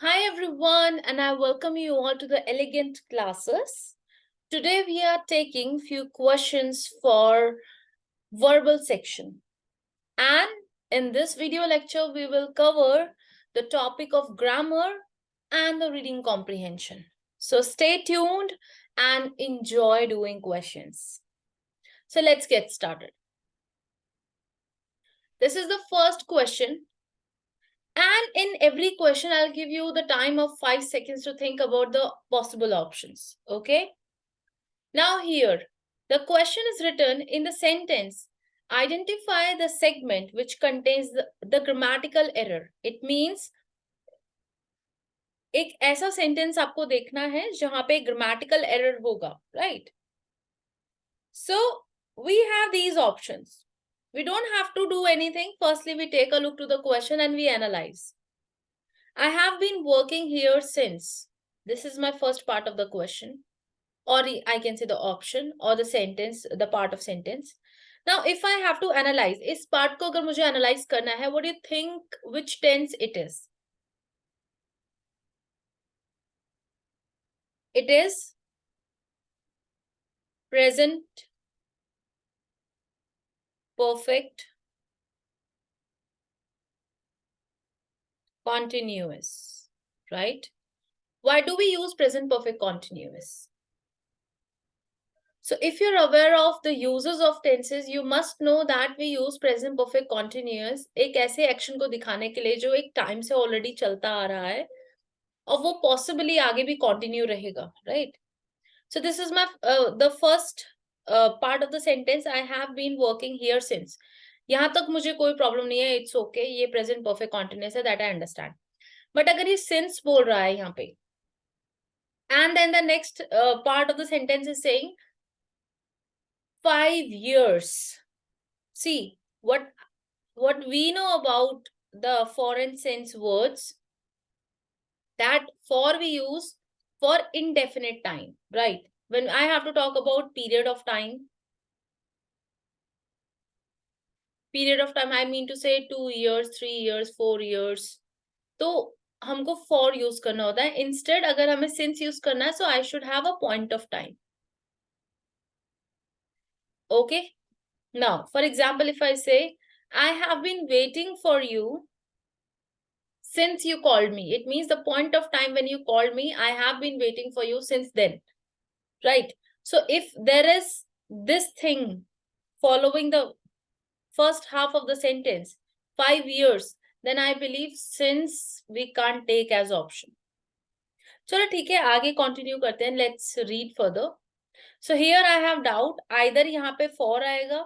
Hi everyone, and I welcome you all to the Elegant Classes. Today we are taking few questions for verbal section. And in this video lecture, we will cover the topic of grammar and the reading comprehension. So stay tuned and enjoy doing questions. So let's get started. This is the first question. And in every question, I'll give you the time of 5 seconds to think about the possible options. Okay. Now here, the question is written in the sentence. Identify the segment which contains the grammatical error. It means एक ऐसा sentence आपको देखना है जहां पे grammatical error होगा, right? So we have these options. We don't have to do anything. Firstly, we take a look to the question and we analyze. I have been working here since. This is my first part of the question. Or I can say the option or the sentence, the part of sentence. Now, if I have to analyze, इस part को अगर मुझे analyze करना है, what do you think which tense it is? It is present perfect continuous, right? Why do we use present perfect continuous? So if you're aware of the uses of tenses, you must know that we use present perfect continuous एक ऐसे action को दिखाने के लिए जो एक time से already चलता आ रहा है और वो possibly आगे भी continue रहेगा, right? So this is my the first part of the sentence. I have been working here since. यहाँ तक मुझे कोई problem नहीं है, it's okay. ये present perfect continuous है, that I understand. But अगर ये since बोल रहा है यहाँ पे, and then the next part of the sentence is saying 5 years. See, what we know about the foreign sense words, that for we use for indefinite time, right? When I have to talk about period of time, I mean to say 2 years, 3 years, 4 years. तो हमको for use करना होता है. Instead, अगर हमें since use करना है, so I should have a point of time. Okay. Now, for example, if I say, I have been waiting for you since you called me. It means the point of time when you called me, I have been waiting for you since then. Right? So if there is this thing following the first half of the sentence, 5 years, then I believe since we can't take as option. चलो ठीक है, आगे continue करते हैं. Let's read further. So here I have doubt. Either यहाँ पे for आएगा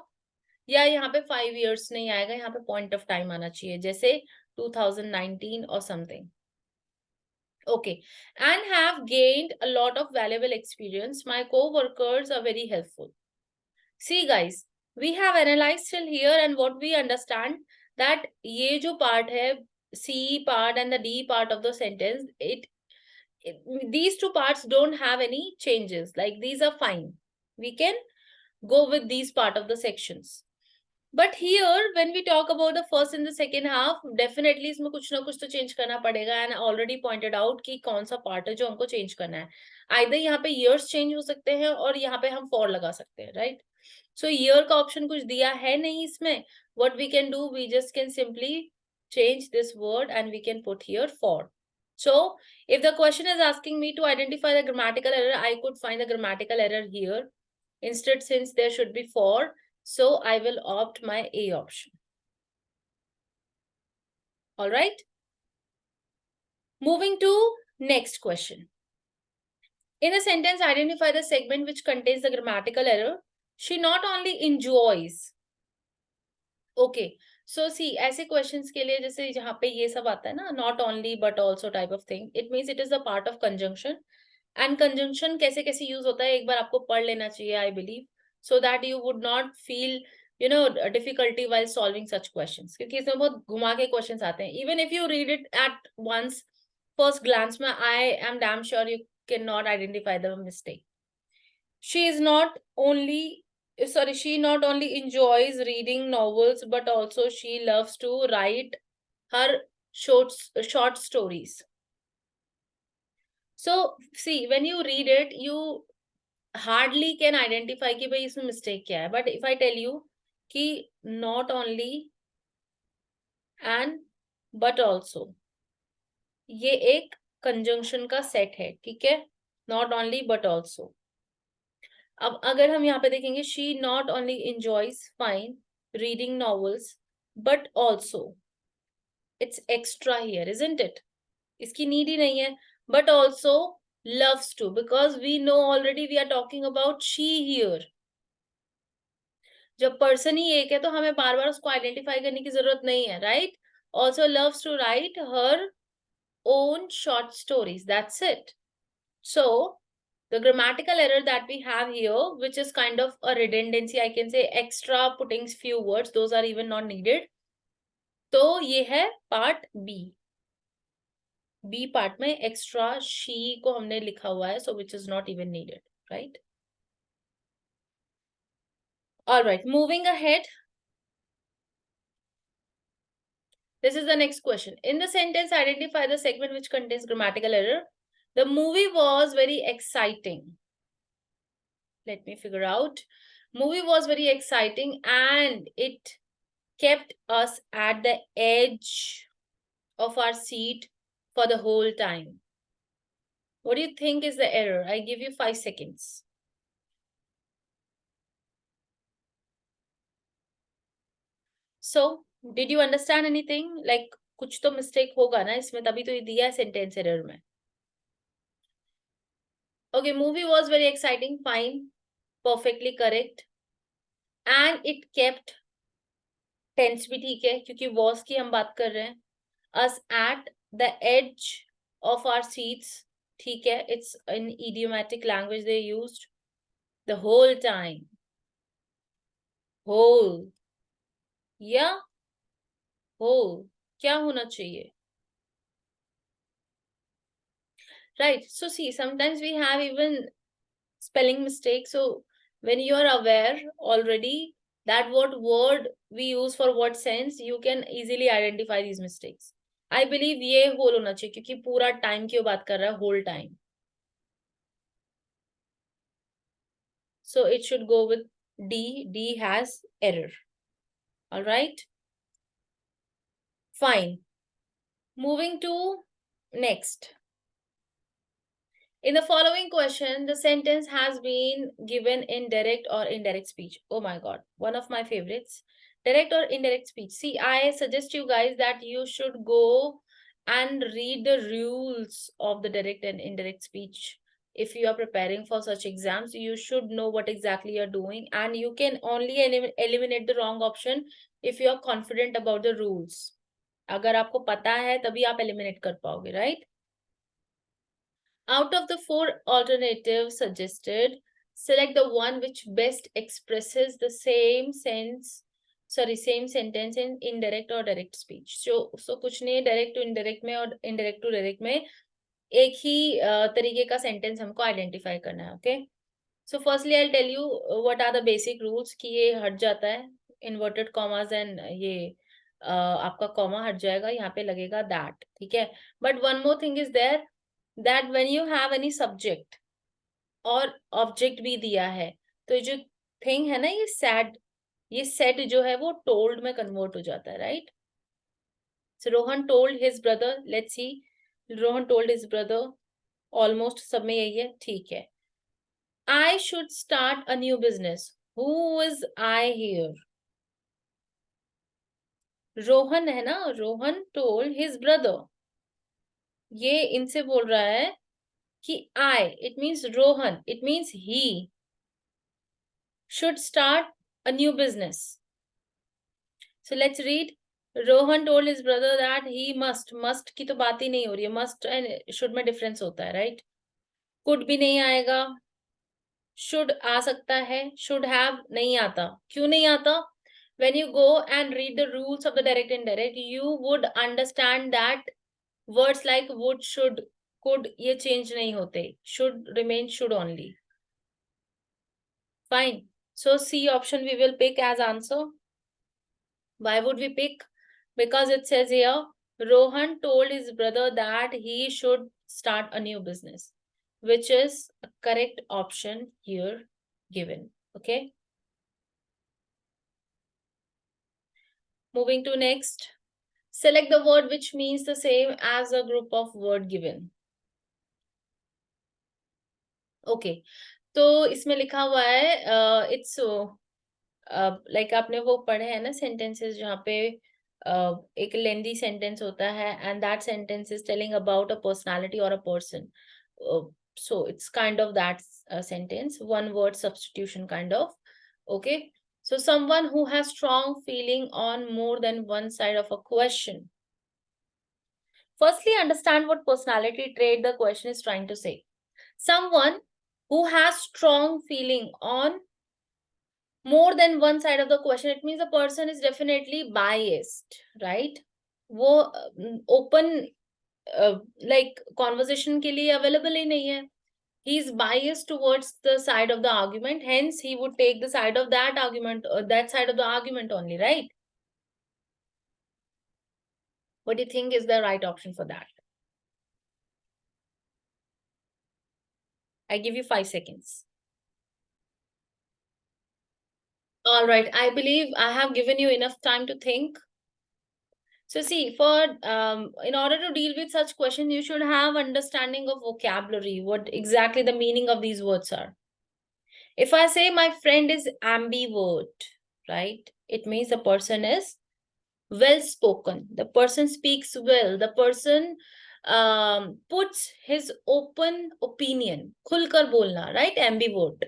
या यहाँ पे 5 years नहीं आएगा. यहाँ पे point of time आना चाहिए, जैसे 2019 or something. Okay, and have gained a lot of valuable experience. My co-workers are very helpful. See guys, we have analyzed till here and what we understand that ये जो part है, C part and the D part of the sentence, these two parts don't have any changes. Like these are fine. We can go with these part of the sections. But here, when we talk about the first and the second half, definitely इसमें कुछ ना कुछ तो change करना पड़ेगा. And I already pointed out कि कौन सा part है जो हमको change करना है. Either यहाँ पे years change हो सकते हैं और यहाँ पे हम for लगा सकते हैं, right? So year का option कुछ दिया है नहीं इसमें. What we can do, we just can simply change this word and we can put here for. So if the question is asking me to identify the grammatical error, I could find the grammatical error here. Instead, since there should be for, so I will opt my A option. All right. Moving to next question. In the sentence, identify the segment which contains the grammatical error. She not only enjoys. Okay. So see, ऐसे questions के लिए जैसे जहाँ पे ये सब आता है ना, not only but also type of thing. It means it is a part of conjunction. And conjunction कैसे कैसे use होता है एक बार आपको पढ़ लेना चाहिए, I believe, so that you would not feel difficulty while solving such questions. क्योंकि इसमें बहुत घुमा के questions आते हैं. Even if you read it at once, first glance में, I am damn sure you cannot identify the mistake. She not only enjoys reading novels, but also she loves to write her short stories. So see, when you read it, you hardly can identify कि भाई इसमें mistake क्या है. But if I tell you कि not only and but also, ये एक conjunction का set है, ठीक है. Not only but also. अब अगर हम यहाँ पे देखेंगे, she not only enjoys fine reading novels but also, it's extra here, isn't it? इसकी need ही नहीं है. But also loves to, because we know already we are talking about she here. जब पर्सन ही एक है तो हमें बार बार उसको आइडेंटिफाई करने की जरूरत नहीं है, right. Also loves to write her own short stories. That's it. So the grammatical error that we have here, which is kind of a redundancy, I can say extra putting few words, those are even not needed. तो ये है part B part में extra she को हमने लिखा हुआ है, so which is not even needed, right? All right, moving ahead. This is the next question. In the sentence, identify the segment which contains grammatical error. The movie was very exciting. Let me figure out. Movie was very exciting and it kept us at the edge of our seat for the whole time. What do you think is the error? I give you 5 seconds. So, did you understand anything? Like, कुछ तो mistake होगा ना इसमें, तभी तो ये दिया है sentence error में. Okay, movie was very exciting, fine, perfectly correct. And it kept, tense भी ठीक है क्योंकि was की हम बात कर रहे हैं. Us at the edge of our seats, ठीक है, it's in idiomatic language they used. The whole time. Whole. Yeah. Whole. क्या होना चाहिए? Right. So see, sometimes we have even spelling mistakes. So when you are aware already that what word we use for what sense, you can easily identify these mistakes. I believe ये whole होना चाहिए क्योंकि पूरा time क्यों बात कर रहा है, whole time. So it should go with D. D has error. All right. Fine. Moving to next. In the following question, the sentence has been given in direct or indirect speech. Oh my God, one of my favorites. Direct or indirect speech. See, I suggest you guys that you should go and read the rules of the direct and indirect speech. If you are preparing for such exams, you should know what exactly you're doing, and you can only eliminate the wrong option if you are confident about the rules. अगर आपको पता है तभी आप eliminate कर पाओगे, right? Out of the 4 alternatives suggested, select the one which best expresses the same sentence in indirect or direct speech. So कुछ नहीं, direct to indirect में और indirect to direct में एक ही तरीके का sentence हमको identify करना है, okay? So firstly, I'll tell you what are the basic rules कि ये हट जाता है, inverted commas and ये आपका comma हट जाएगा, यहाँ पे लगेगा that, ठीक है? But one more thing is there, that when you have any subject और object भी दिया है, तो ये जो thing है ना, ये set जो है वो told में convert हो जाता है, right? So Rohan told his brother, let's see, Rohan told his brother, almost सब में यही है, ठीक है. I should start a new business. Who is I here? Rohan है ना, Rohan told his brother. ये इनसे बोल रहा है कि I, it means Rohan, it means he should start a new business. So let's read. Rohan told his brother that he must की तो बात ही नहीं हो रही है, must and should में difference होता है, right? Could भी नहीं आएगा, should आ सकता है, should have नहीं आता. क्यों नहीं आता? When you go and read the rules of the direct and indirect, you would understand that words like would, should, could ये change नहीं होते. Should remain should only. Fine. So C option we will pick as answer. Why would we pick? Because it says here, Rohan told his brother that he should start a new business, which is a correct option here given. Okay. Moving to next. Select the word which means the same as a group of word given. Okay. तो इसमें लिखा हुआ है it's like आपने वो पढ़े हैं ना sentences जहाँ पे एक lengthy sentence होता है and that sentence is telling about a personality or a person. So it's kind of that sentence, one word substitution kind of. Okay. So someone who has strong feeling on more than one side of a question. Firstly, understand what personality trait the question is trying to say. Someone who has strong feeling on more than one side of the question, it means the person is definitely biased, right? वो open like conversation के लिए available ही नहीं है. He is biased towards the side of the argument, hence he would take the side of that argument, that side of the argument only, right? What do you think is the right option for that? I give you 5 seconds. All right, I believe I have given you enough time to think. So see, for in order to deal with such questions, you should have understanding of vocabulary, what exactly the meaning of these words are. If I say my friend is ambivert, right? It means the person is well spoken. The person speaks well. The person puts his open opinion. खुलकर बोलना, right? Ambivert.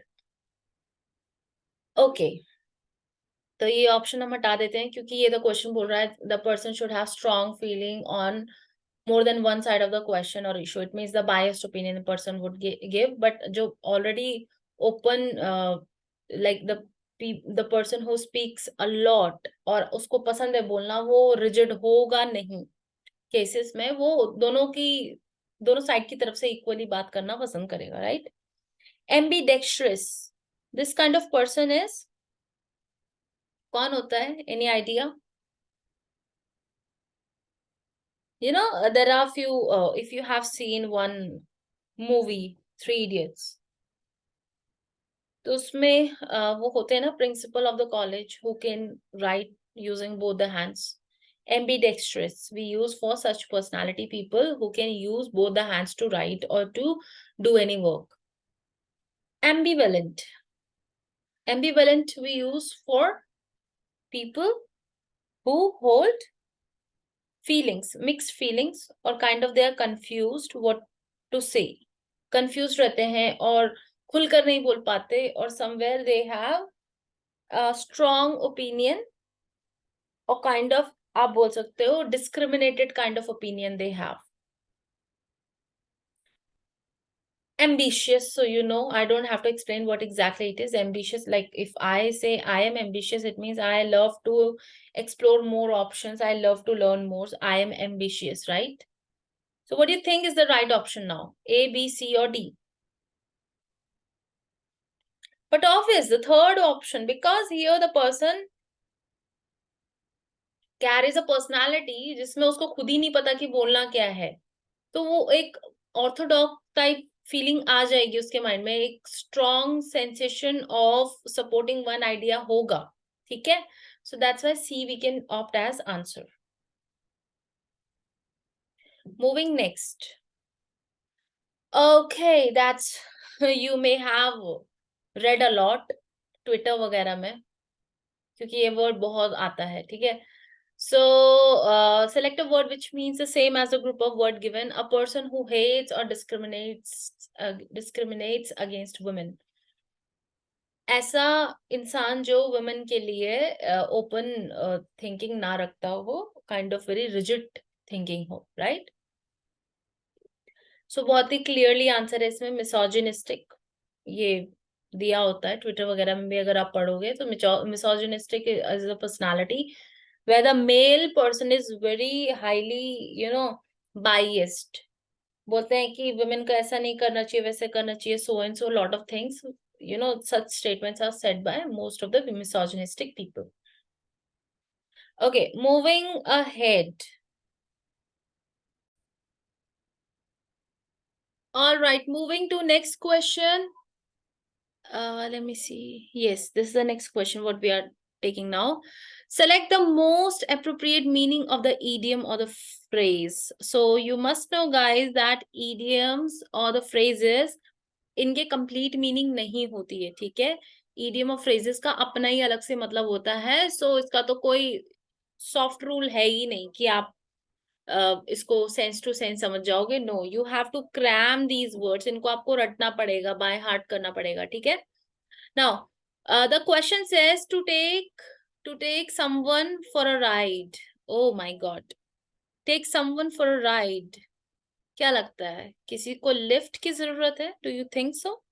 Okay. तो ये option हम हटा देते हैं क्योंकि ये द क्वेश्चन बोल रहा है the person should have strong feeling on more than one side of the question or issue. It means the biased opinion the person would give, but जो already open like the person who speaks a lot और उसको पसंद है बोलना, वो rigid होगा नहीं. Cases में वो दोनों साइड की तरफ से इक्वली बात करना पसंद करेगा, right? Ambidextrous, this kind of person is कौन होता है? Any idea? You know, there are few, if you have seen one movie, Three Idiots, तो उसमें वो होते हैं ना principal of the college who can write using both the hands. Ambidextrous we use for such personality people who can use both the hands to write or to do any work. Ambivalent we use for people who hold feelings, mixed feelings, or kind of they are confused what to say. Confused रहते हैं और खुलकर नहीं बोल पाते, और somewhere they have a strong opinion or kind of आप बोल सकते हो discriminated kind of opinion they have. Ambitious, so you know, I don't have to explain what exactly it is. Ambitious, like if I say I am ambitious, it means I love to explore more options, I love to learn more, I am ambitious, right? So what do you think is the right option now? A, B, C or D? But obvious, the third option, because here the person carries a personality जिसमें उसको खुद ही नहीं पता कि बोलना क्या है, तो वो एक ऑर्थोडॉक्स टाइप फीलिंग आ जाएगी उसके माइंड में, एक strong sensation of supporting one idea होगा. ठीक है, so that's why C we can opt as answer. Moving next. Okay, that's you may have read a lot Twitter वगैरह में, क्योंकि ये वर्ड बहुत आता है. ठीक है, so select a word which means the same as the group of word given. A person who hates or discriminates against women. ऐसा इंसान जो women के लिए open thinking ना रखता हो, kind of very rigid thinking हो, right? So बहुत ही clearly answer है इसमें misogynistic. ये दिया होता है ट्विटर वगैरह में भी, अगर आप पढ़ोगे तो misogynistic is a personality where the male person is very highly, you know, biased. बोलते हैं कि women को ऐसा नहीं करना चाहिए, वैसे करना चाहिए, so and so, lot of things, you know, such statements are said by most of the misogynistic people. Okay, moving ahead. All right, moving to next question. Let me see. Yes, this is the next question what we are taking now. Select the most appropriate meaning of the idiom or the phrase. So you must know guys that idioms or the phrases इनके complete meaning नहीं होती है, ठीक है. idiom और phrases का अपना ही अलग से मतलब होता है. So इसका तो कोई soft rule है ही नहीं कि आप इसको सेंस टू सेंस समझ जाओगे. No, you have to cram these words. इनको आपको रटना पड़ेगा, बाय हार्ट करना पड़ेगा, ठीक है. Now the question says to take someone for a ride. Oh my god, take someone for a ride. क्या लगता है, किसी को लिफ्ट की जरूरत है? Do you think so?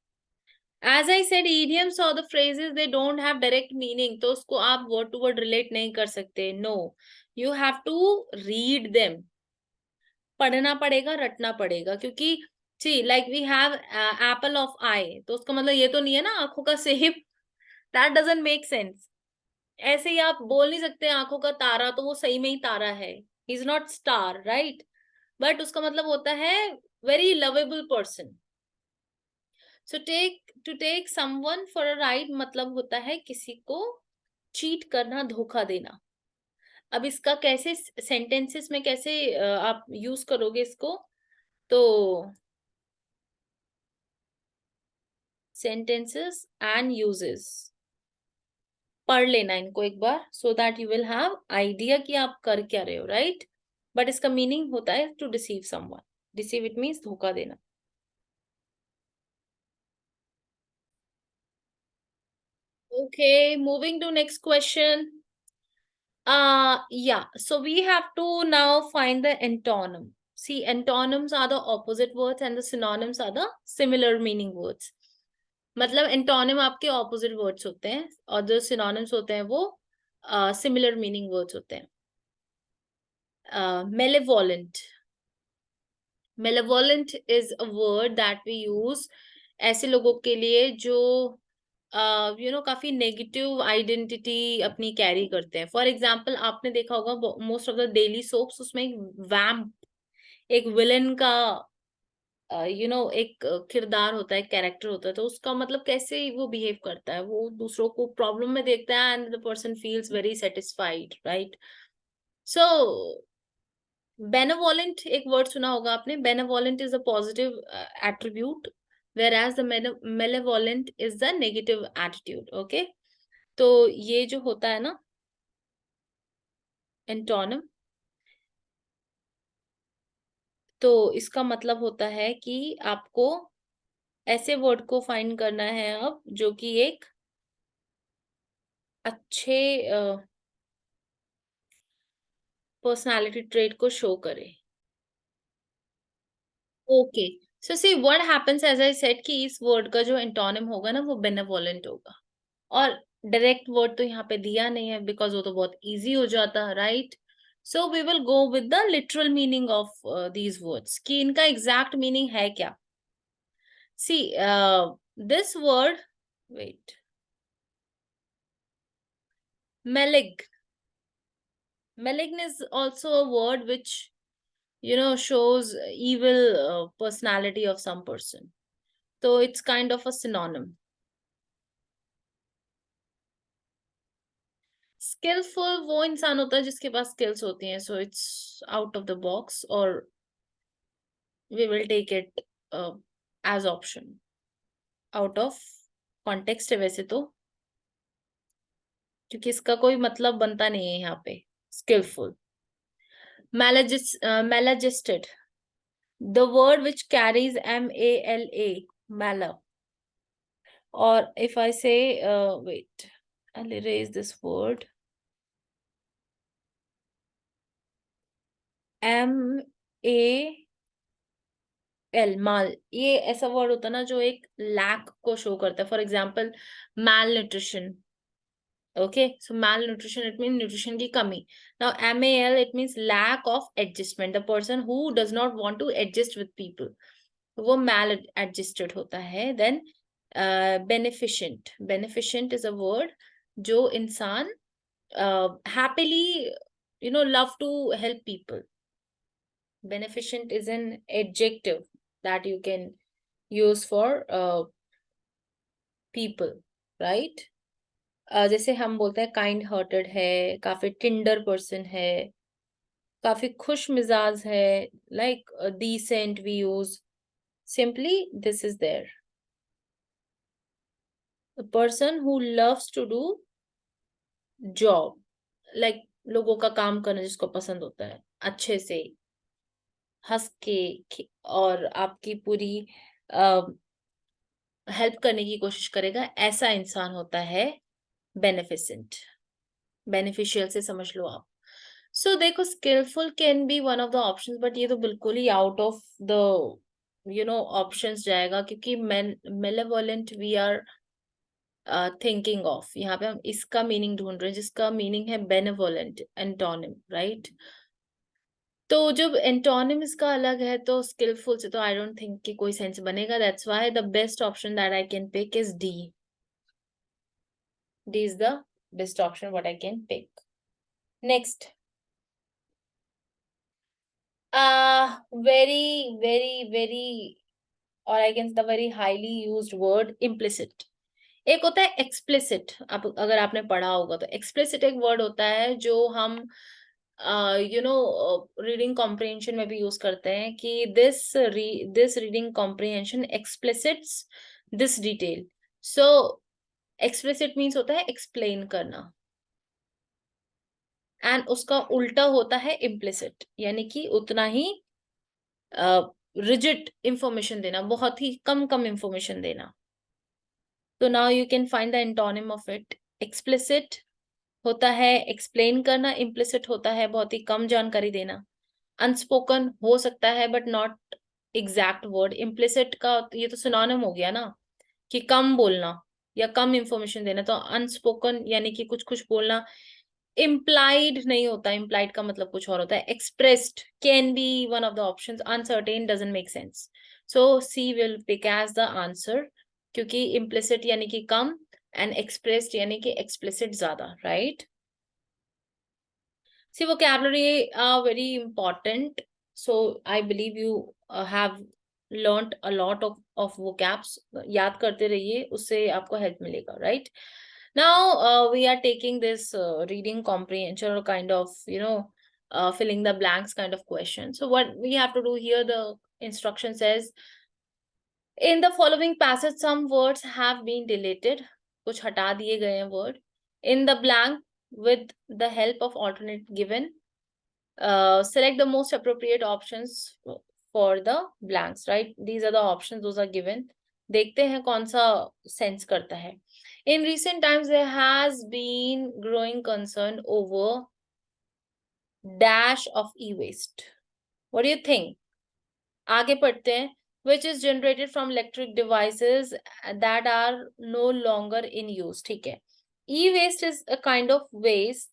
As I said, idioms or the phrases, they don't have direct meaning. तो उसको आप word to word relate नहीं कर सकते. No, you have to read them. पढ़ना पड़ेगा, रटना पड़ेगा. क्योंकि see like we have apple of eye, तो उसका मतलब ये तो नहीं है ना आंखों का सेब. That doesn't make sense. ऐसे ही आप बोल नहीं सकते आंखों का तारा, तो वो सही में ही तारा है. He is not star, right? But उसका मतलब होता है very lovable person. So to take someone for a ride मतलब होता है किसी को चीट करना, धोखा देना. अब इसका कैसे सेंटेंसेस में कैसे आप यूज करोगे इसको? तो sentences and uses पढ़ लेना इनको एक बार, so that you will have idea कि आप कर क्या रहे हो, right? But इसका meaning होता है to deceive someone. Deceive it means धोखा देना. Okay, moving to next question. Yeah, so we have to now find the antonym. See, antonyms are the opposite words and the synonyms are the similar meaning words. मतलब antonym आपके opposite words होते हैं और जो synonyms होते हैं वो similar meaning words होते हैं. Malevolent. Malevolent is a word that we use ऐसे लोगों के लिए जो काफी नेगेटिव आइडेंटिटी अपनी कैरी करते हैं. फॉर एग्जाम्पल, आपने देखा होगा most of the daily soaps, उसमें एक वैम्प, एक विलन का एक किरदार होता है, कैरेक्टर होता है. तो उसका मतलब कैसे वो बिहेव करता है, वो दूसरों को प्रॉब्लम में देखता है and the person feels very satisfied, right? So benevolent एक वर्ड सुना होगा आपने. Benevolent is a positive attribute, whereas the malevolent is the negative attitude. Okay, तो ये जो होता है ना एंटोनिम, तो इसका मतलब होता है कि आपको ऐसे वर्ड को फाइंड करना है अब जो कि एक अच्छे पर्सनालिटी ट्रेट को शो करे. Okay, so see what happens, as I said कि इस वर्ड का जो एंटोनिम होगा ना वो बेनेवोलेंट होगा. और डायरेक्ट वर्ड तो यहाँ पे दिया नहीं है बिकॉज वो तो बहुत इजी हो जाता है, right? So we will go with the literal meaning of these words कि इनका एग्जैक्ट मीनिंग है क्या. See this word, wait, malign. Malign is also a word which shows evil personality of some person. So it's kind of a synonym. Skillful वो इंसान होता है जिसके पास skills होती हैं. So it's out of the box, or we will take it as option. Out of context है वैसे तो, क्योंकि इसका कोई मतलब बनता नहीं है यहाँ पे. Skillful. Maladjusted. The word which carries M-A-L-A, mala. Or if I say, wait, I'll erase this word. M-A-L, mal. ये ऐसा वर्ड होता है ना जो एक लैक को शो करता है. For example, malnutrition. Okay, so malnutrition, it means nutrition की कमी. Now MAL, it means lack of adjustment. The person who does not want to adjust with people, वो maladjusted होता है. Then beneficent. Beneficent is a word जो इंसान happily love to help people. Beneficent is an adjective. that you can use for people, right? जैसे हम बोलते हैं kind hearted है, काफी टिंडर पर्सन है, काफी खुश मिजाज है, like decent we use. Simply this is there. A person who loves to do job, like लोगों का काम करना जिसको पसंद होता है, अच्छे से हंस के और आपकी पूरी हेल्प करने की कोशिश करेगा, ऐसा इंसान होता है बेनिफिसेंट. बेनिफिशियल से समझ लो आप. सो देखो, skillful can be one of the options, but ये तो बिल्कुल ही आउट ऑफ द ऑप्शंस जाएगा, क्योंकि malevolent we are thinking of. यहाँ पे हम इसका मीनिंग ढूंढ रहे हैं, जिसका मीनिंग है बेनेवोलेंट, एंटोनिम, राइट? तो जब एंटोनिम इसका अलग है तो स्किलफुल से तो आई डोंट थिंक कि कोई सेंस बनेगा. That's why the best option that I can pick is D. D is the best option what I can pick. Next, very or I can say the very highly used word implicit. एक होता है explicit. आप अगर आपने पढ़ा होगा तो explicit एक word होता है जो हम रीडिंग कॉम्प्रिहेंशन में भी यूज करते हैं कि this reading comprehension explicits this detail. So explicit means होता है एक्सप्लेन करना, एंड उसका उल्टा होता है implicit, यानी कि उतना ही रिजिड इंफॉर्मेशन देना, बहुत ही कम इंफॉर्मेशन देना. तो now you can find the antonym of it. Explicit होता है एक्सप्लेन करना, इम्प्लिसिट होता है बहुत ही कम जानकारी देना. अनस्पोकन हो सकता है but not exact word. Implicit का ये तो सिनोनिम हो गया ना, कि कम बोलना या कम इंफॉर्मेशन देना. तो अनस्पोकन यानी कि कुछ कुछ बोलना. इम्प्लाइड नहीं होता, इम्प्लाइड का मतलब कुछ और होता है. Expressed can be one of the options. Uncertain doesn't make sense. So C will pick as the answer, क्योंकि इम्प्लिसिट यानी कि कम एंड एक्सप्रेस्ड यानी कि एक्सप्लिसिट ज्यादा, right? See, vocabulary are very important. So I believe you have learned a lot of vocabs. याद करते रहिए, उससे आपको हेल्प मिलेगा, right? Now we are taking this reading comprehension or kind of filling the blanks kind of question. So what we have to do here, the instruction says, in the following passage some words have been deleted. कुछ हटा दिए गए हैं word. In the blank, with the help of alternate given, select the most appropriate options for the blanks, right? These are the options, those are given. देखते हैं कौन सा sense करता है. In recent times there has been growing concern over dash of e-waste. What do you think? आगे पढ़ते हैं. Which is generated from electric devices that are no longer in use. ठीक है. E-waste is a kind of waste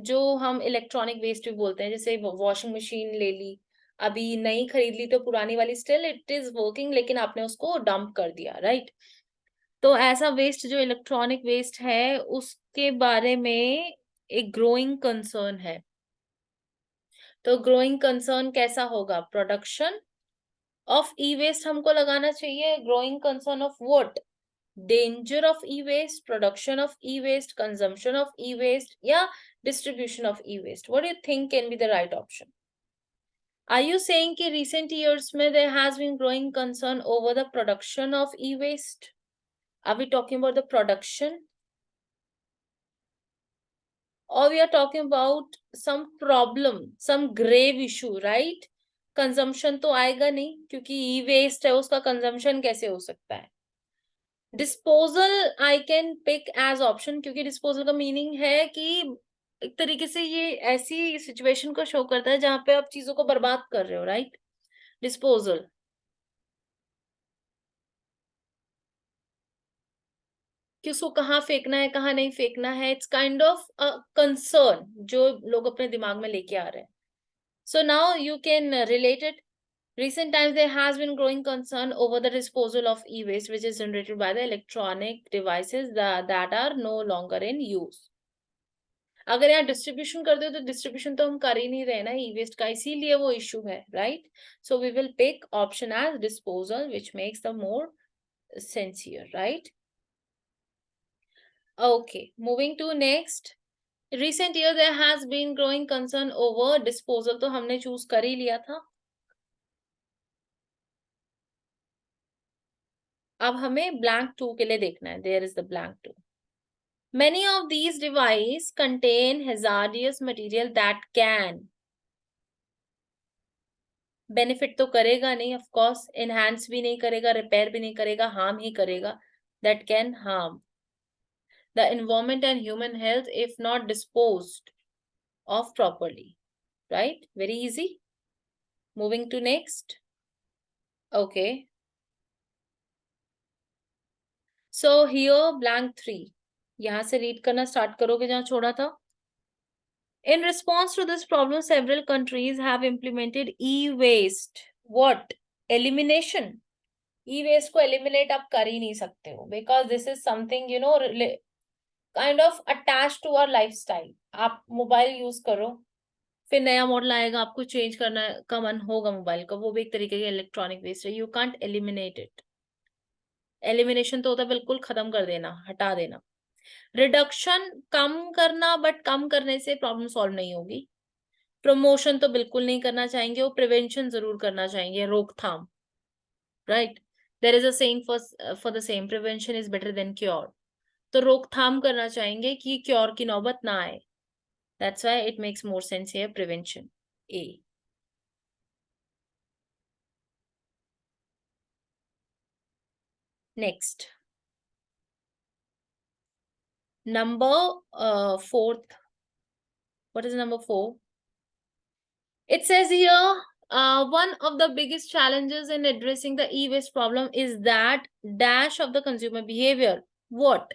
जो हम electronic waste भी बोलते हैं. जैसे वॉशिंग मशीन ले ली, अभी नई खरीद ली तो पुरानी वाली स्टिल इट इज वर्किंग, लेकिन आपने उसको डंप कर दिया, राइट? तो ऐसा वेस्ट जो इलेक्ट्रॉनिक वेस्ट है उसके बारे में एक ग्रोइंग कंसर्न है. तो ग्रोइंग कंसर्न कैसा होगा? प्रोडक्शन ऑफ ई वेस्ट हमको लगाना चाहिए. Growing concern of what? danger of e-waste, production of e-waste, consumption of e-waste, या distribution of e-waste. What do you think can be the right option? Are you saying कि recent years में there has been growing concern over the production of e-waste? Are we talking about the production? Or we are talking about some problem, some grave issue, right? Consumption तो आएगा नहीं, क्योंकि e-waste है, उसका consumption कैसे हो सकता है? Disposal I can pick as option, क्योंकि डिस्पोजल का मीनिंग है कि एक तरीके से ये ऐसी सिचुएशन को शो करता है जहां पे आप चीजों को बर्बाद कर रहे हो, राइट? डिस्पोजल. कि उसको कहाँ फेंकना है, कहाँ नहीं फेंकना है. It's kind of a concern जो लोग अपने दिमाग में लेके आ रहे हैं. So now you can relate it. Recent times there has been growing concern over the disposal of e-waste which is generated by the electronic devices that are no longer in use. अगर यहाँ distribution कर दो तो distribution तो हम कर ही नहीं रहे ना ई वेस्ट का, इसीलिए वो इश्यू है, right? So we will pick option as disposal which makes the more sense here, right? Okay, moving to next. Recent year there has been growing concern over disposal, तो हमने चूज कर ही लिया था. अब हमें blank 2 के लिए देखना है. There is the blank 2. Many of these devices contain hazardous material that can benefit तो करेगा नहीं, of course, enhance भी नहीं करेगा, repair भी नहीं करेगा, harm ही करेगा. That can harm the environment and human health if not disposed of properly, right? Very easy. Moving to next. Okay. So here blank 3. यहाँ से read करना start करोगे जहाँ छोड़ा था. In response to this problem, several countries have implemented e-waste. What? Elimination. E-waste को eliminate आप कर ही नहीं सकते हो, because this is something, you know, kind of attached to our lifestyle. आप मोबाइल यूज करो, फिर नया मॉडल आएगा, आपको चेंज करना का मन होगा मोबाइल का, वो भी एक तरीके का इलेक्ट्रॉनिक वेस्ट है. You can't eliminate it. Elimination तो होता है बिल्कुल खत्म कर देना, हटा देना. रिडक्शन कम करना, बट कम करने से प्रॉब्लम सॉल्व नहीं होगी. प्रमोशन तो बिल्कुल नहीं करना चाहेंगे, वो प्रिवेंशन जरूर करना चाहेंगे, रोकथाम, right? There is a saying for the same, prevention is better than cure. तो रोकथाम करना चाहेंगे कि क्योर की नौबत ना आए. That's why it makes more sense here, prevention. A. Next, number 4th. What is number 4? It says here, one of the biggest challenges in addressing the e-waste problem is that dash of the consumer behavior. What?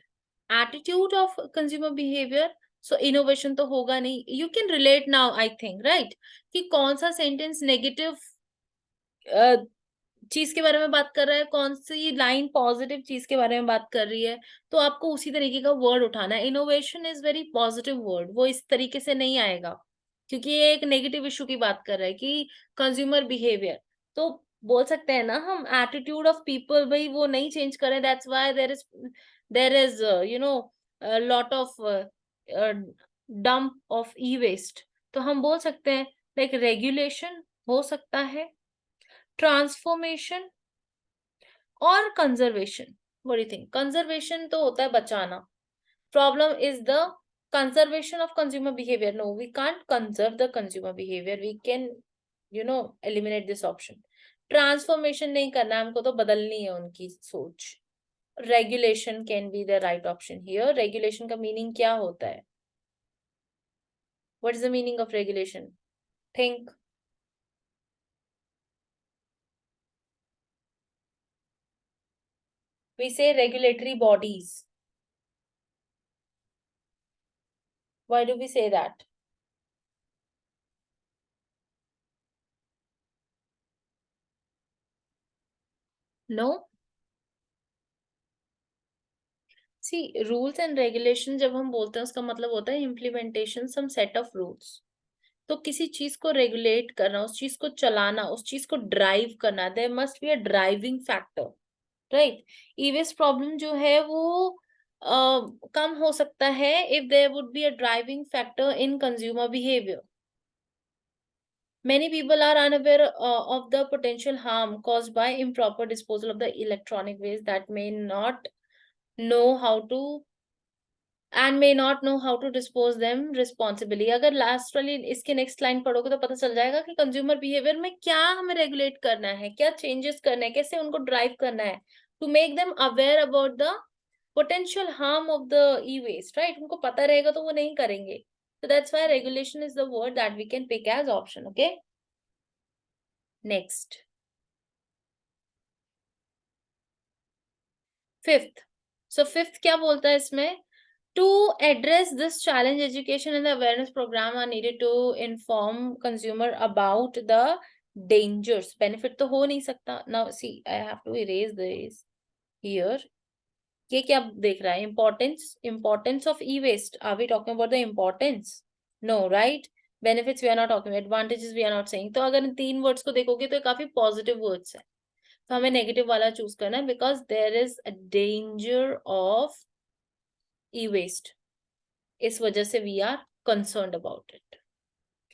Attitude of consumer behavior. So innovation तो होगा नहीं. You can relate now, I think, right? कि कौन सा sentence negative चीज के बारे में बात कर रहा है, कौन सी लाइन पॉजिटिव चीज के बारे में बात कर रही है, तो आपको उसी तरीके का वर्ड उठाना है. Innovation is very positive word, वो इस तरीके से नहीं आएगा, क्योंकि ये एक नेगेटिव इशू की बात कर रहा है कि कंज्यूमर बिहेवियर. तो बोल सकते हैं ना हम, एटीट्यूड ऑफ पीपल, भाई वो नहीं चेंज करे, that's why there is you know lot of dump of e waste. तो हम बोल सकते हैं लाइक रेगुलेशन हो सकता है, ट्रांसफॉर्मेशन और conservation. What do you think? Conservation तो होता है बचाना. Problem is the conservation of consumer behaviour. No, we can't conserve the consumer behaviour. We can eliminate this option. Transformation नहीं करना, हमको तो बदलनी है उनकी सोच. Regulation can be the right option here. Regulation का मीनिंग क्या होता है? What is the meaning of regulation? Think. We say regulatory bodies. Why do we say that? No? See, rules and regulation जब हम बोलते हैं उसका मतलब होता है implementation some set of rules. तो किसी चीज को रेगुलेट करना, उस चीज को चलाना, उस चीज को ड्राइव करना, there must be a driving factor, right? E waste problem जो है वो कम हो सकता है if there would be a driving factor in consumer behaviour. Many people are unaware of the potential harm caused by improper disposal of the electronic waste that may not know how to and may not know how to dispose them responsibly. अगर last वाली इसके next line पढ़ोगे तो पता चल जाएगा कि consumer behaviour में क्या हमें रेगुलेट करना है, क्या चेंजेस करना है, कैसे उनको ड्राइव करना है, to make them aware about the potential harm of the e waste, right? उनको पता रहेगा तो वो नहीं करेंगे. So that's why regulation is the word that we can pick as option. Okay. Next. Fifth. So fifth क्या बोलता है इसमें? To address this challenge, education and the awareness program are needed to inform consumer about the dangers. Benefit तो हो नहीं सकता. Now see, I have to erase this here. ये क्या देख रहा है? Importance of e-waste. Are we talking about the importance? No, right? Benefits we are not talking about, advantages we are not saying. तो अगर इन 3 वर्ड्स को देखोगे तो ये काफी पॉजिटिव वर्ड्स है, तो हमें नेगेटिव वाला चूज करना है, because there is a danger of e-waste. इस वजह से we are concerned about it.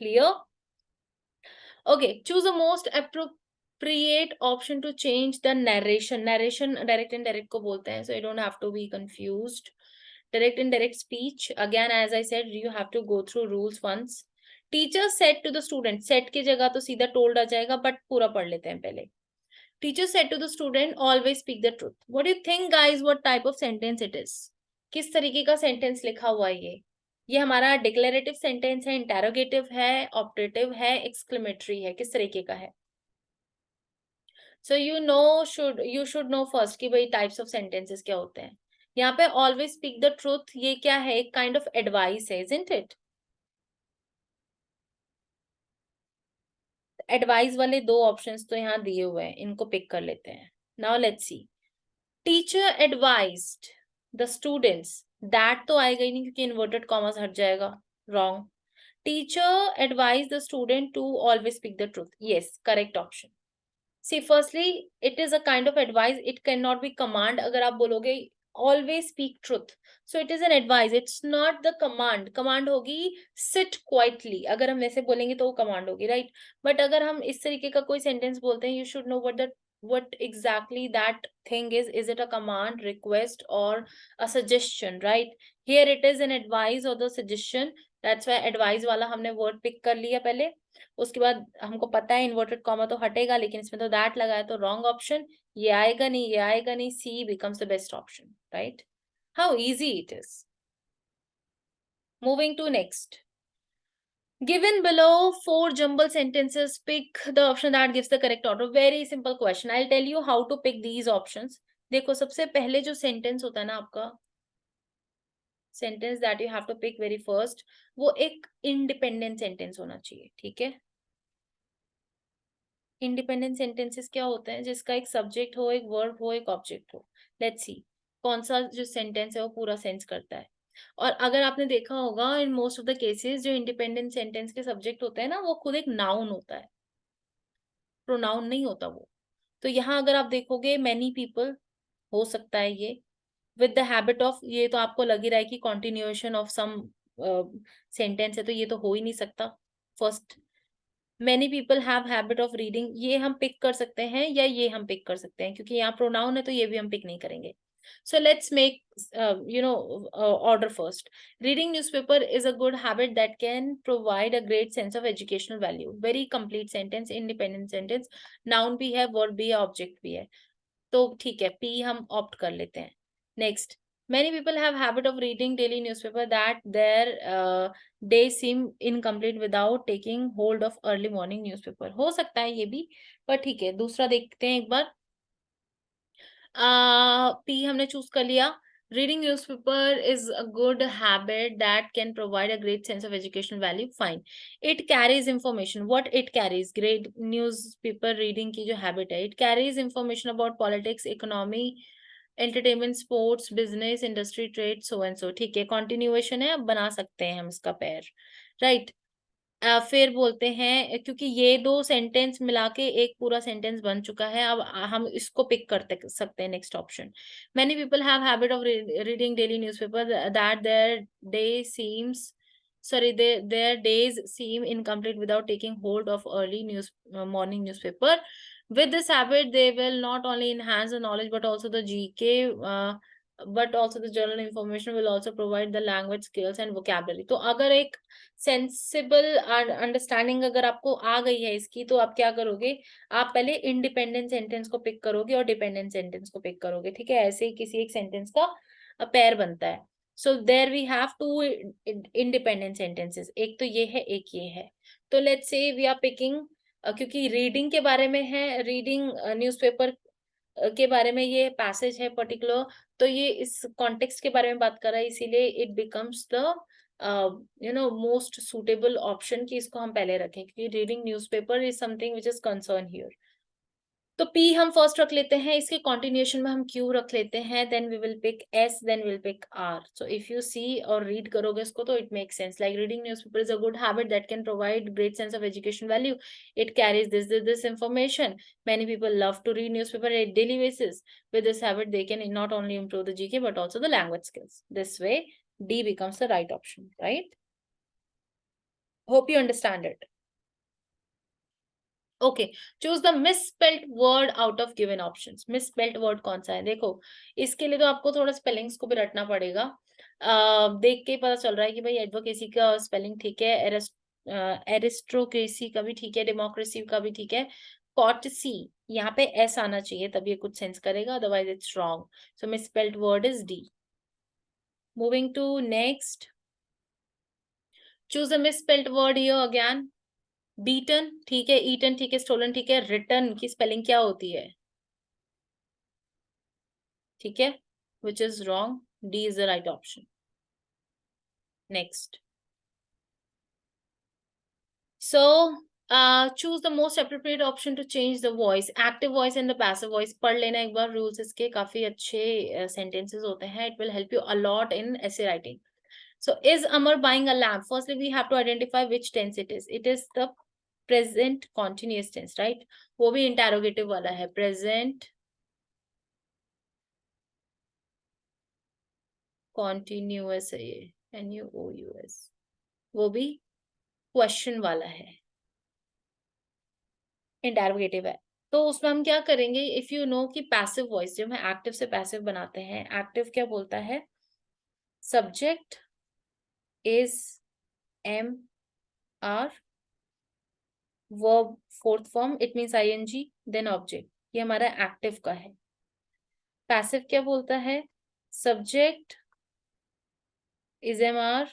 Clear? Okay, choose the most appropriate option to change the narration. Narration direct and indirect को बोलते हैं, so you don't have to be confused. Direct and indirect speech, again as I said, you have to go through rules once. Teacher said to the student, set की जगह तो सीधा told आ जाएगा, but पूरा पढ़ लेते हैं पहले. Teacher said to the student, always speak the truth. What do you think, guys? What type of sentence it is? किस तरीके का सेंटेंस लिखा हुआ है ये हमारा डिक्लेरेटिव सेंटेंस है, इंटेरोगेटिव है, ऑप्टेटिव है, एक्सक्लेमेटरी है, किस तरीके का है? सो you should know first कि भाई टाइप्स ऑफ सेंटेंसेस क्या होते हैं. यहाँ पे ऑलवेज स्पीक द ट्रूथ, ये क्या है? एक काइंड ऑफ एडवाइस है, isn't it? एडवाइस वाले 2 ऑप्शंस तो यहाँ दिए हुए हैं, इनको पिक कर लेते हैं. Now let's see. Teacher advised the students, that तो आएगा ही नहीं क्योंकि इन्वर्टेड कॉमर्स हट जाएगा. Wrong. Teacher advise the student to always speak the truth. Yes, correct option. See, firstly, it is a kind of advice. It cannot be command. अगर आप बोलोगे always speak truth, so it is an advice. It's not the command. Command होगी sit quietly. अगर हम वैसे बोलेंगे तो वो command होगी, right? But अगर हम इस तरीके का कोई sentence बोलते हैं, you should know what exactly that thing is. Is it a command, request, or a suggestion, right? Here it is an advice or the suggestion. That's why advice वाला हमने word pick कर लिया पहले. उसके बाद हमको पता है इन्वर्टेड कॉमा तो हटेगा, लेकिन इसमें तो दैट लगा है, तो रॉन्ग ऑप्शन. ये आएगा नहीं, ये आएगा नहीं. C becomes the best option, right? How easy it is. Moving to next. Given below 4 jumbled sentences, pick the option that gives the correct order. Very simple question. I'll tell you how to pick these options. देखो, सबसे पहले जो sentence होता है ना आपका, sentence that you have to pick very first, वो एक इंडिपेंडेंट सेंटेंस होना चाहिए. ठीक है? इंडिपेंडेंट सेंटेंसेस क्या होते हैं? जिसका एक सब्जेक्ट हो, एक वर्ब हो, एक ऑब्जेक्ट हो. लेट्स सी कौन सा जो सेंटेंस है वो पूरा सेंस करता है. और अगर आपने देखा होगा, in most of the cases जो इंडिपेंडेंट सेंटेंस के सब्जेक्ट होते हैं ना, वो खुद एक नाउन होता है, प्रोनाउन नहीं होता वो. तो यहाँ अगर आप देखोगे, मैनी पीपल हो सकता है ये, विद द हैबिट ऑफ, ये तो आपको लग ही रहा है कि कॉन्टिन्यूएशन ऑफ सम सेंटेंस है, तो ये तो हो ही नहीं सकता. First, many people have habit of reading, ये हम पिक कर सकते हैं या ये हम पिक कर सकते हैं, क्योंकि यहाँ प्रोनाउन है तो ये भी हम पिक नहीं करेंगे. So let's make order first. Reading newspaper is a good habit that can provide a great sense of educational value. Very complete sentence, independent sentence. Noun भी है, verb भी है, object भी है. तो ठीक है, P हम opt कर लेते हैं. Next, many people have habit of reading daily newspaper that their day seem incomplete without taking hold of early morning newspaper. हो सकता है ये भी, पर ठीक है. दूसरा देखते हैं एक बार. P हमने चूज कर लिया. Reading newspaper is a good habit that can provide a great sense of educational value. Fine. It carries information. What it carries? Great newspaper reading की जो habit है. It carries information about politics, economy, entertainment, sports, business, industry, trade, so and so. ठीक है, continuation है, अब बना सकते हैं हम इसका पैर, right? फिर बोलते हैं, क्योंकि ये 2 सेंटेंस मिला के एक पूरा सेंटेंस बन चुका है, अब हम इसको पिक करते सकते हैं. Next option. Many people have habit of reading daily newspaper that their days seem incomplete without taking hold of early morning newspaper. With this habit, they will not only enhance the knowledge but also the GK, but also the general information, will also provide the language skills and vocabulary. तो अगर एक sensible understanding अगर आपको आ गई है इसकी, तो आप क्या करोगे? आप पहले इंडिपेंडेंट सेंटेंस को पिक करोगे और डिपेंडेंट सेंटेंस को पिक करोगे. ठीक है? ऐसे ही किसी एक सेंटेंस का पैर बनता है. So there we have 2 independent sentences, एक तो ये है, एक ये है. तो let's say we are picking, क्योंकि रीडिंग के बारे में है, रीडिंग न्यूज़पेपर के बारे में ये पैसेज है पर्टिकुलर, तो ये इस कॉन्टेक्स्ट के बारे में बात कर रहा है, इसीलिए it becomes the most suitable option कि इसको हम पहले रखें, क्योंकि reading newspaper is something which is concern here. तो P हम फर्स्ट रख लेते हैं, इसके कॉन्टिन्यूएशन में हम Q रख लेते हैं, then we will pick S, then will pick R. So if you see और रीड करोगे इसको तो it makes sense. Like reading newspaper is a good habit that can provide great sense of education value. It carries this information. Many people love to read newspaper at daily basis. With this habit, they can not only improve the GK but also the language skills. This way, D becomes the right option, right? Hope you understand it. Okay, choose the misspelled word out of given options. Misspelled word कौन सा है? देखो, इसके लिए तो आपको थोड़ा spellings को भी रटना पड़ेगा. देख के पता चल रहा है कि भाई एडवोकेसी का स्पेलिंग ठीक है, एरिस्टोक्रेसी का भी ठीक है, डेमोक्रेसी का भी ठीक है. कॉटसी, यहाँ पे एस आना चाहिए तब ये कुछ सेंस करेगा, otherwise it's wrong. So misspelled word is D. Moving to next. Choose the misspelled word here again. Beaten ठीक है, ईटन ठीक है, स्टोलन ठीक है. रिटर्न की स्पेलिंग क्या होती है? ठीक है, which is wrong. D is the right option. Next. So, choose the most appropriate option to change the voice. Active voice and the passive voice. पढ़ लेना एक बार rules इसके, काफी अच्छे sentences होते हैं. It will help you a lot in essay writing. So, is Amar buying a lamp? Firstly, we have to identify which tense it is. It is the present continuous tense, right? वो भी interrogative वाला है. Present continuous है ये, NUOUS. वो भी question वाला है, इंटरोगेटिव है. तो उसमें हम क्या करेंगे? इफ यू नो कि पैसिव वॉइस जब हम एक्टिव से पैसिव बनाते हैं, एक्टिव क्या बोलता है? Subject is M R, verb fourth form, it means ING, then object. ये हमारा एक्टिव का है. पैसिव क्या बोलता है? Subject is M are,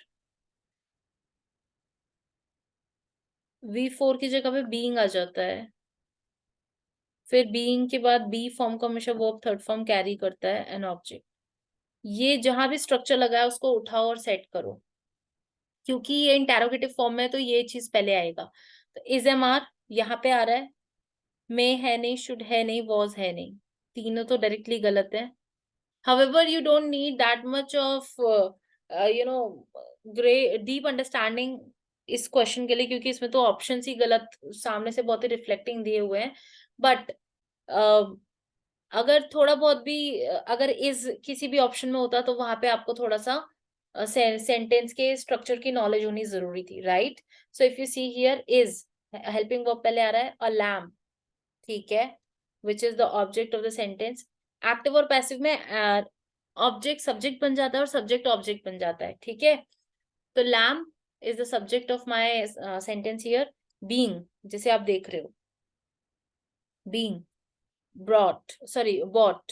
V4 की जगह पे बीइंग आ जाता है, फिर बीइंग के बाद बी फॉर्म को हमेशा वर्ब थर्ड फॉर्म कैरी करता है, एन ऑब्जेक्ट. ये जहां भी स्ट्रक्चर लगा है उसको उठाओ और सेट करो, क्योंकि ये इंटेरोगेटिव फॉर्म में तो ये चीज पहले आएगा. तो इज एम आर यहाँ पे आ रहा है, मे है नहीं, शुड है नहीं, वॉज है नहीं, तीनों तो डायरेक्टली गलत है. However, you don't need that much of deep understanding इस क्वेश्चन के लिए, क्योंकि इसमें तो ऑप्शन ही गलत सामने से बहुत ही रिफ्लेक्टिंग दिए हुए हैं. बट अगर थोड़ा बहुत भी अगर इज किसी भी ऑप्शन में होता तो वहां पे आपको थोड़ा सा सेंटेंस के स्ट्रक्चर की नॉलेज होनी जरूरी थी, right? So if you see here, is helping verb पहले आ रहा है, अ लैम्प, ठीक है, which is the object of the sentence. Active और पैसिव में ऑब्जेक्ट सब्जेक्ट बन जाता है और सब्जेक्ट ऑब्जेक्ट बन जाता है, ठीक है. तो lamp is the subject of my sentence here. Being, जैसे आप देख रहे हो, being, brought, sorry bought,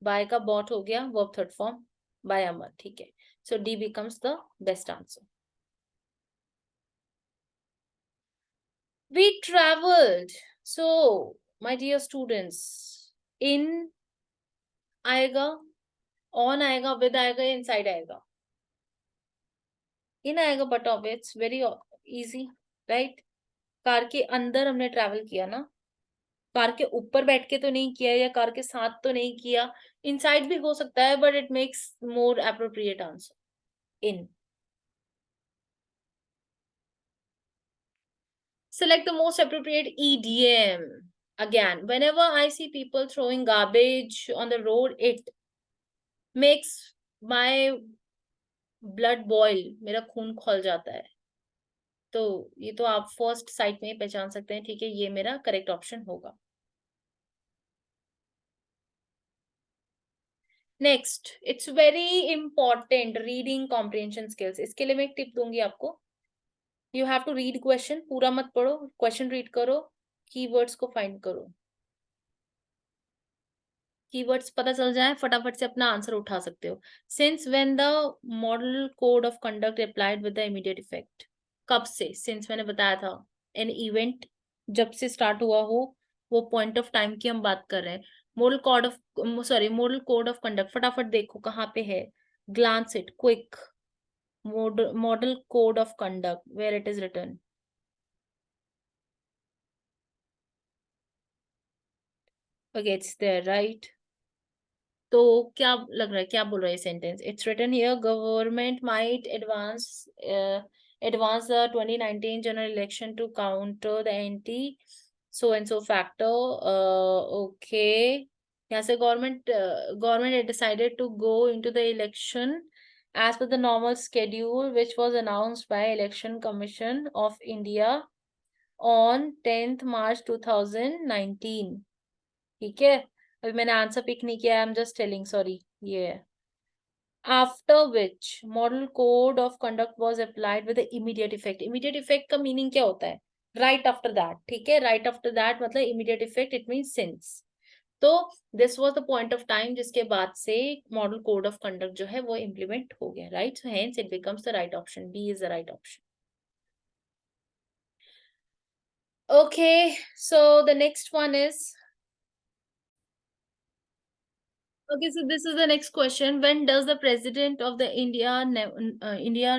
by का बॉट हो गया, verb third form, by Amar, ठीक है. So D becomes the best answer. We traveled. So, my dear students, in आएगा, on आएगा, with आएगा, inside आएगा. in आएगा, but of it's very easy, right? Car के अंदर हमने ट्रैवल किया ना, कार के ऊपर बैठ के तो नहीं किया, या कार के साथ तो नहीं किया. इनसाइड भी हो सकता है, but it makes more appropriate answer, in. Select the most appropriate idiom. Again, whenever I see people throwing garbage on the road, it makes my blood boil. मेरा खून खौल जाता है. तो ये तो आप फर्स्ट साइट में पहचान सकते हैं, ठीक है, ये मेरा करेक्ट ऑप्शन होगा. Next, it's very important reading comprehension skills. इसके लिए मैं एक टिप दूंगी आपको. You have to read question, पूरा मत पढ़ो, क्वेश्चन रीड करो, कीवर्ड्स को फाइंड करो. कीवर्ड्स पता चल जाए, फटाफट से अपना आंसर उठा सकते हो. Since when the model code of conduct applied with the immediate effect. कब से? सिंस मैंने बताया था, एन इवेंट जब से स्टार्ट हुआ हो, वो पॉइंट ऑफ टाइम की हम बात कर रहे हैं. मॉडल कोड ऑफ कंडक्ट, फटाफट देखो कहाँ पे है, glance it quick. Model code of conduct, where it is written. Okay, it's there, right? तो क्या लग रहा है, क्या बोल रहा है sentence? It's written here, government might advance the 2019 general election to counter the anti so and so factor. Okay, यहाँ से government had decided to go into the election as per the normal schedule which was announced by Election Commission of India on 10th March 2019. ठीक है, अभी मैंने answer pick नहीं किया, I am just telling, sorry. ये after which model code of conduct was applied with immediate effect. Immediate effect का meaning क्या होता है? राइट आफ्टर दैट, ठीक है, राइट आफ्टर दैट मतलब immediate effect, it mean since. तो this was the point of time जिसके बाद से मॉडल कोड ऑफ कंडक्ट जो है वो इम्प्लीमेंट हो गया, right? So hence it becomes the right option, B is the right option. Okay, so the next one is, okay, so this is the next question. When does the president of the India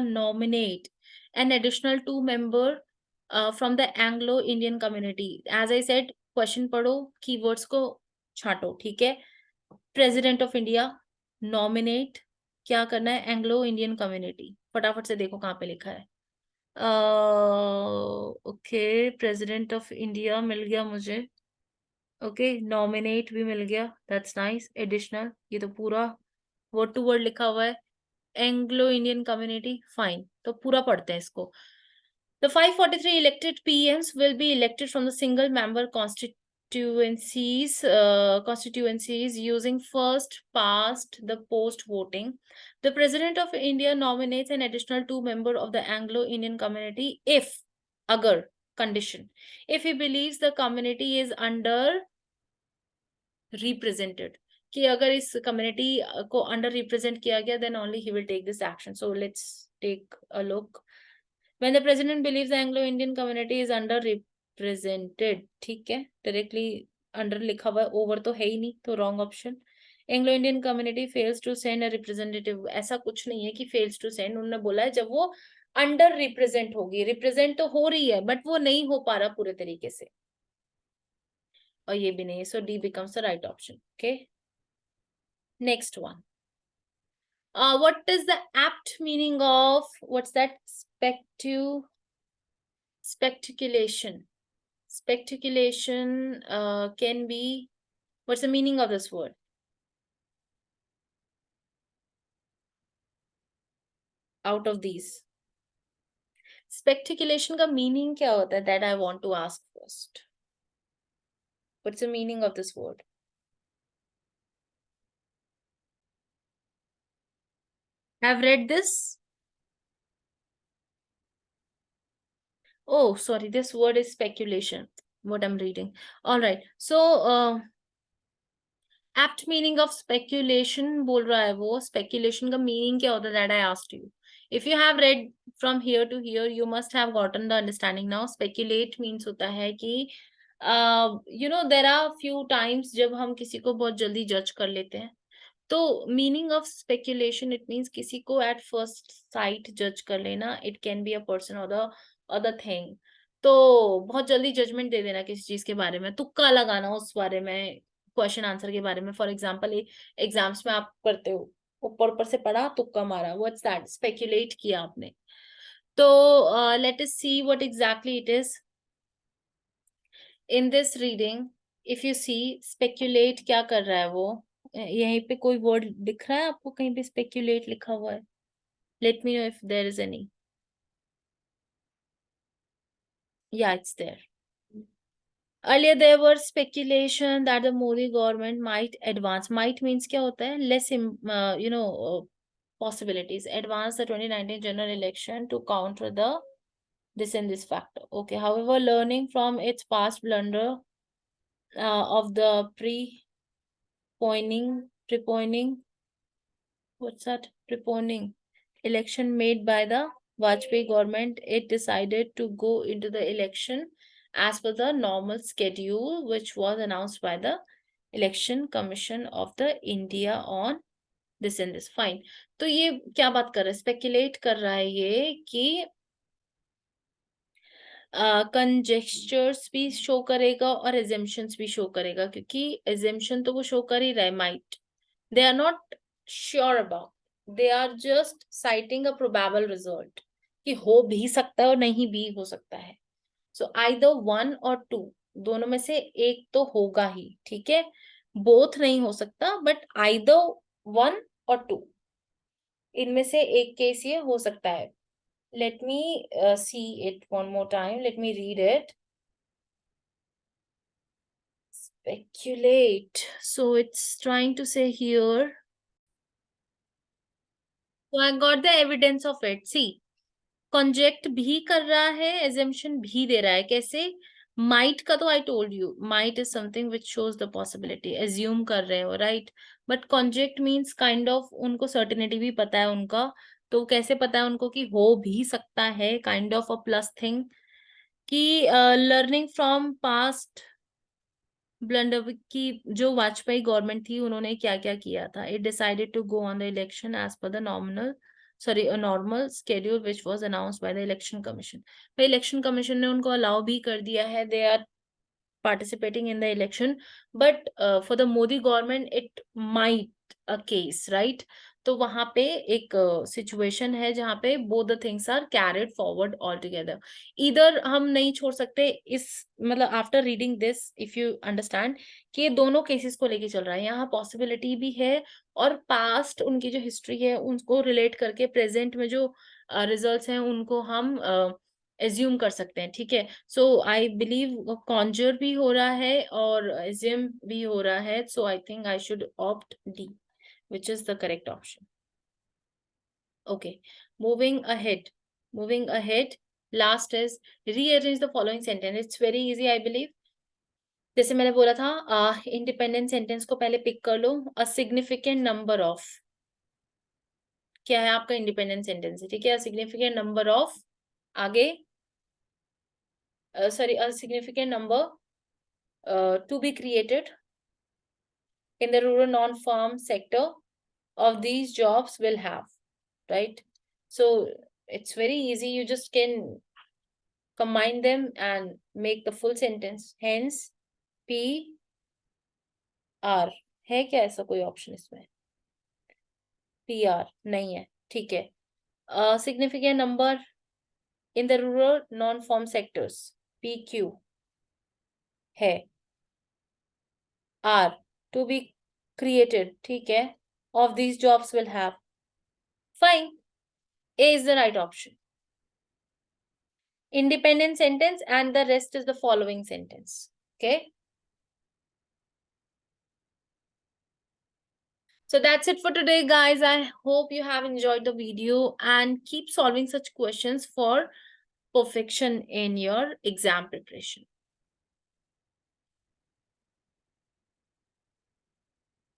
nominate an additional two member from the Anglo-Indian community? As I said, question पढ़ो, keywords को छाटो, ठीक है? President of India nominate, क्या करना है? Anglo-Indian community. फटाफट से देखो कहाँ पे लिखा है। ओके, प्रेसिडेंट ऑफ इंडिया मिल गया मुझे। ओके, नॉमिनेट भी मिल गया, दैट्स नाइस। एडिशनल, ये तो पूरा वर्ड टू वर्ड लिखा हुआ है। एंग्लो इंडियन कम्युनिटी, फाइन, तो पूरा पढ़ते हैं इसको। The 543 elected PMs will be elected from the single member constituencies using first past the post voting. The President of India nominates an additional two member of the Anglo-Indian community if, agar, condition, if he believes the community is under represented, कि अगर इस community को under represent किया गया, then only he will take this action. So let's take a look. When the president believes the Anglo-Indian community is under represented, ठीक है, directly under लिखा हुआ है, ओवर तो है ही नहीं, तो wrong option. Anglo-Indian community fails to send a representative, ऐसा कुछ नहीं है कि fails to send, उन्होंने बोला है जब वो अंडर रिप्रेजेंट होगी, रिप्रेजेंट तो हो रही है बट वो नहीं हो पा रहा पूरे तरीके से, और ये भी नहीं है, so D becomes the right option. Okay, next one, what is the apt meaning of, what's that, speculation? Speculation can be, what's the meaning of this word? Out of these, speculation का meaning क्या होता है? That I want to ask first. What's the meaning of this word? Have read this? Oh, sorry, this word is speculation, what I'm reading. All right, so apt meaning of speculation बोल रहा है वो, speculation का meaning क्या होता है? That I asked you. If you have read from here to here, you must have gotten the understanding now. Speculate means होता है कि you know, there are few times जब हम किसी को बहुत जल्दी जज कर लेते हैं, तो meaning of speculation, it means किसी को एट फर्स्ट साइट जज कर लेना, it can be a person और द अदर थिंग। तो बहुत जल्दी जजमेंट दे देना किसी चीज के बारे में, तुक्का लगाना उस बारे में, क्वेश्चन आंसर के बारे में। फॉर एग्जाम्पल एग्जाम्स में आप करते हो, ऊपर ऊपर से पढ़ा, तुक्का मारा, व्हाट्स दैट? स्पेक्यूलेट किया आपने। तो let us see what exactly it is in this reading. If you see, speculate क्या कर रहा है वो, यहीं पे कोई वर्ड दिख रहा है आपको कहीं पे स्पेक्यूलेट लिखा हुआ है? Let me know if there is any. या it's there. Earlier there were speculation that the Modi government might advance. Might means क्या होता है? Less, you know, possibilities. Advance the 2019 general election to counter the this and this factor. Okay. However, learning from its past blunder of the preponing, what's that? Preponing election made by the Vajpayee government, it decided to go into the election as per the normal schedule, which was announced by the Election Commission of the India on this and this. Fine. तो ये क्या बात कर रहा है? Speculate कर रहा है ये कि कंजेस्चर्स भी शो करेगा और एजम्पशंस भी शो करेगा, क्योंकि एजम्पशन तो वो शो कर ही रहा है, might. They are not sure about, they are just citing a probable result कि हो भी सकता है और नहीं भी हो सकता है. सो आइदर 1 और 2, दोनों में से एक तो होगा ही. ठीक है, बोथ नहीं हो सकता, बट आइदर 1 और 2, इनमें से एक केस ये हो सकता है. Let me see it one more time. Let me read it. Speculate. So it's trying to say here. So I got the evidence of it. See, conject भी कर रहा है, assumption भी दे रहा है. कैसे? Might का तो I told you. Might is something which shows the possibility. Assume कर रहे हो, right? But conject means kind of उनको certainty भी पता है उनका. तो कैसे पता है उनको कि हो भी सकता है, kind of a plus thing. कि लर्निंग फ्रॉम पास्ट ब्लंडर की जो वाजपेयी गवर्नमेंट थी, उन्होंने क्या क्या किया था. It decided to go on the election as per the normal schedule which was announced by the election commission. Election commission ने उनको अलाउ भी कर दिया है, they are participating in the election, but for the Modi government it might a case, right? तो वहां पे एक सिचुएशन है जहां पे both the things are carried forward all together. इधर हम नहीं छोड़ सकते इस, मतलब after reading this if you understand कि ये दोनों केसेस को लेके चल रहा है. यहाँ पॉसिबिलिटी भी है और पास्ट उनकी जो हिस्ट्री है उनको रिलेट करके प्रेजेंट में जो रिजल्ट्स हैं उनको हम एज्यूम कर सकते हैं. ठीक है, सो आई बिलीव कॉन्जर भी हो रहा है और एज्यूम भी हो रहा है. So I think I should opt D, which is the correct option. Okay, moving ahead, last is rearrange the following sentence. It's very easy, I believe. जैसे मैंने बोला था, इंडिपेंडेंट सेंटेंस को पहले पिक कर लो. अ सिग्निफिकेंट नंबर ऑफ, क्या है आपका इंडिपेंडेंट सेंटेंस है. ठीक है, अ सिग्निफिकेंट नंबर ऑफ, आगे sorry, a significant number to be created in the rural non-farm sector of these jobs will have, right? So it's very easy, you just can combine them and make the full sentence. Hence P R. है क्या ऐसा कोई option इसमें? P R नहीं है. ठीक है, significant number in the rural non-farm sectors, PQ है. R to be created, ठीक है, of these jobs will have. Fine, A is the right option. Independent sentence and the rest is the following sentence. Okay. So that's it for today, guys. I hope you have enjoyed the video and keep solving such questions for perfection in your exam preparation.